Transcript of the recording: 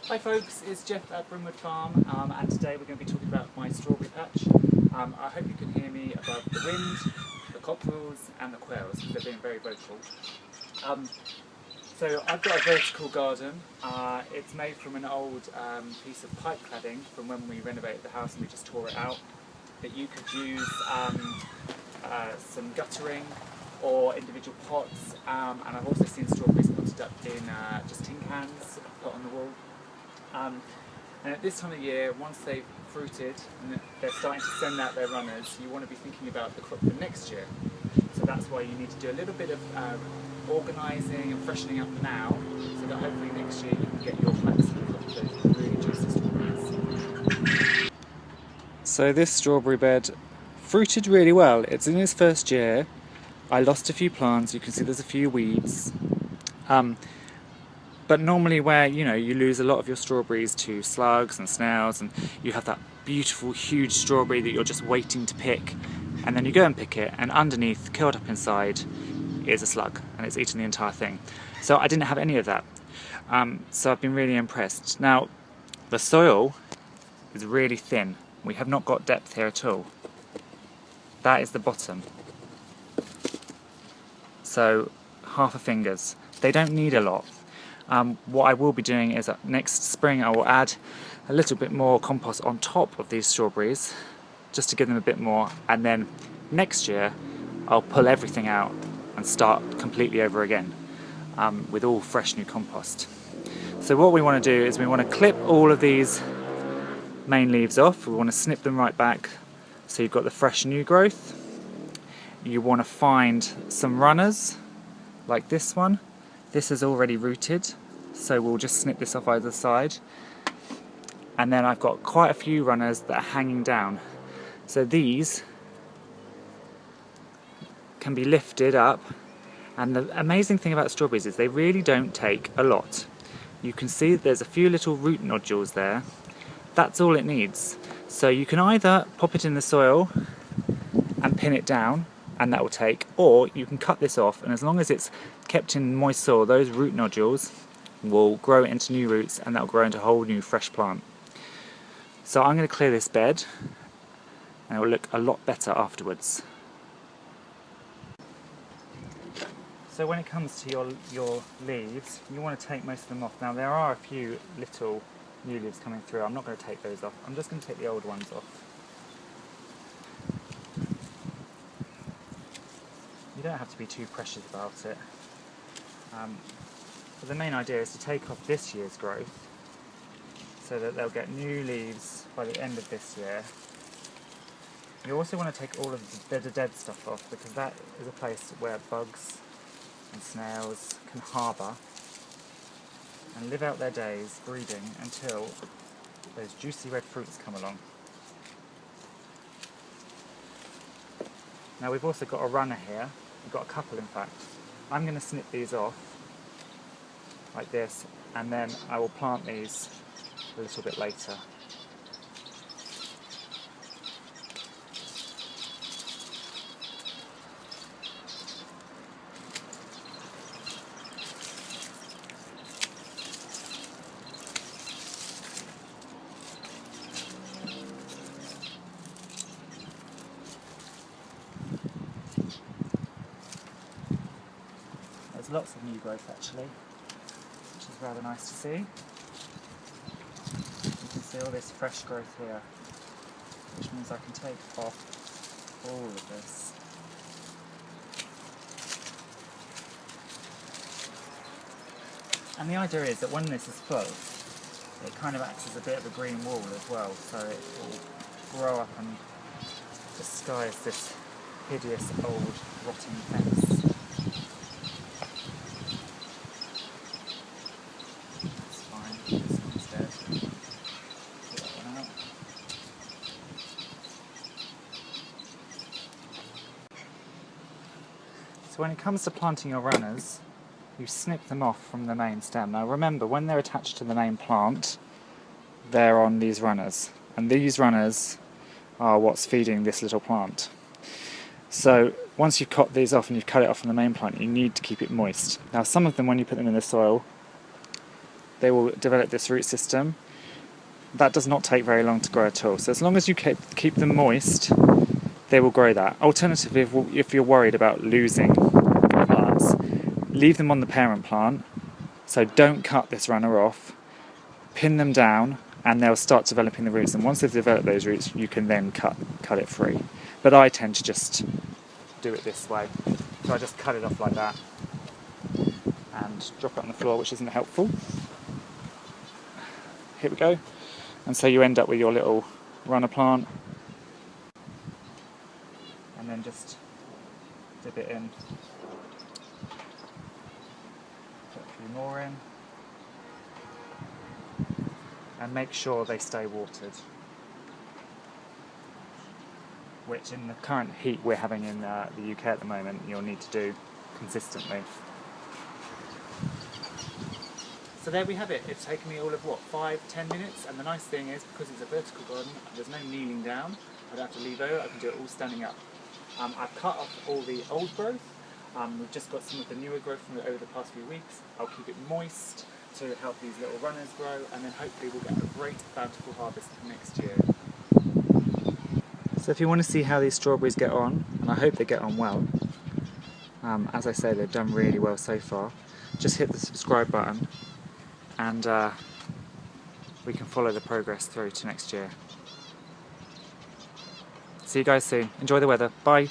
Hi folks, it's Jeff at Brimwood Farm, and today we're going to be talking about my strawberry patch. I hope you can hear me above the wind, the cockerels and the quails, because they're being very vocal. So I've got a vertical garden. It's made from an old piece of pipe cladding from when we renovated the house and we just tore it out. That you could use some guttering or individual pots, and I've also seen strawberries potted up in just tin cans put on the wall. And at this time of year, once they've fruited and they're starting to send out their runners, you want to be thinking about the crop for next year. So that's why you need to do a little bit of organising and freshening up now, so that hopefully next year you can get your plants and crop those really juicy strawberries. So this strawberry bed fruited really well. It's in its first year. I lost a few plants. You can see there's a few weeds. But normally where, you lose a lot of your strawberries to slugs and snails, and you have that beautiful huge strawberry that you're just waiting to pick, and then you go and pick it, and underneath, curled up inside, is a slug, and it's eaten the entire thing. So I didn't have any of that. So I've been really impressed. Now, the soil is really thin. We have not got depth here at all. That is the bottom. So, half a finger's. They don't need a lot. What I will be doing is that next spring I will add a little bit more compost on top of these strawberries, just to give them a bit more, and then next year I'll pull everything out and start completely over again with all fresh new compost. So what we want to do is we want to clip all of these main leaves off. We want to snip them right back so you've got the fresh new growth. You want to find some runners like this one. This is already rooted, so we'll just snip this off either side. And then I've got quite a few runners that are hanging down. So these can be lifted up, and the amazing thing about strawberries is they really don't take a lot. You can see that there's a few little root nodules there. That's all it needs. So you can either pop it in the soil and pin it down, and that will take, or you can cut this off, and as long as it's kept in moist soil, those root nodules will grow into new roots, and that will grow into a whole new fresh plant. So I'm going to clear this bed, and it will look a lot better afterwards. So when it comes to your leaves, you want to take most of them off. Now there are a few little new leaves coming through. I'm not going to take those off. I'm just going to take the old ones off. You don't have to be too precious about it. But the main idea is to take off this year's growth so that they'll get new leaves by the end of this year. You also want to take all of the dead stuff off, because that is a place where bugs and snails can harbour and live out their days breeding until those juicy red fruits come along. Now we've also got a runner here. We've got a couple, in fact. I'm going to snip these off like this, and then I will plant these a little bit later. There's lots of new growth actually, which is rather nice to see. You can see all this fresh growth here, which means I can take off all of this. And the idea is that when this is full, it kind of acts as a bit of a green wall as well, so it will grow up and disguise this hideous old rotting fence. So when it comes to planting your runners, you snip them off from the main stem. Now remember, when they're attached to the main plant, they're on these runners, and these runners are what's feeding this little plant. So once you've cut these off and you've cut it off from the main plant, you need to keep it moist. Now some of them, when you put them in the soil, they will develop this root system. That does not take very long to grow at all. So as long as you keep them moist, they will grow that. Alternatively, if you're worried about losing plants, leave them on the parent plant. So don't cut this runner off. Pin them down, and they'll start developing the roots. And once they've developed those roots, you can then cut it free. But I tend to just do it this way. So I just cut it off like that and drop it on the floor, which isn't helpful. Here we go. And so you end up with your little runner plant, and then just dip it in. Put a few more in, and make sure they stay watered, which in the current heat we're having in the UK at the moment, you'll need to do consistently. So there we have it. It's taken me all of 5-10 minutes, and the nice thing is, because it's a vertical garden, there's no kneeling down. I don't have to leave over, I can do it all standing up. I've cut off all the old growth. We've just got some of the newer growth from over the past few weeks. I'll keep it moist to help these little runners grow, and then hopefully we'll get a great bountiful harvest next year. So if you want to see how these strawberries get on, and I hope they get on well, as I say, they've done really well so far, just hit the subscribe button, and we can follow the progress through to next year. See you guys soon. Enjoy the weather. Bye.